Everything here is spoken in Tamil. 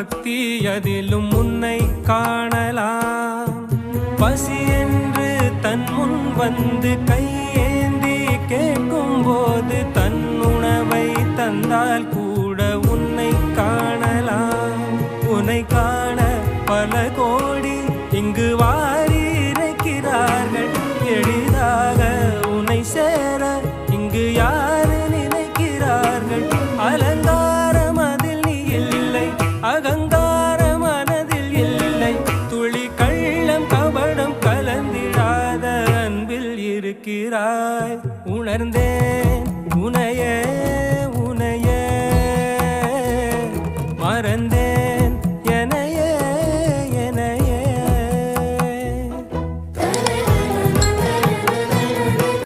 பக்தி அதிலும் உன்னை காணலாம். பசி என்று தன் முன் வந்து கையேந்தி கேட்கும் போது தன் உணவை தந்தால் கூட உன்னை காணலாம். உன்னை காண பல கோடி இங்கு வாரி இறைக்கிறார்கள். எளிதாக உன்னை சேர இங்கு யாரு நினைக்கிறார்கள். அலங்காரம் அதில் நீ இல்லை, அகங்கார மனதில் இல்லை. துளி கள்ளம் கபடம் கலந்திடாத அன்பில் இருக்கிறாய். உணர்ந்தேன் உனையே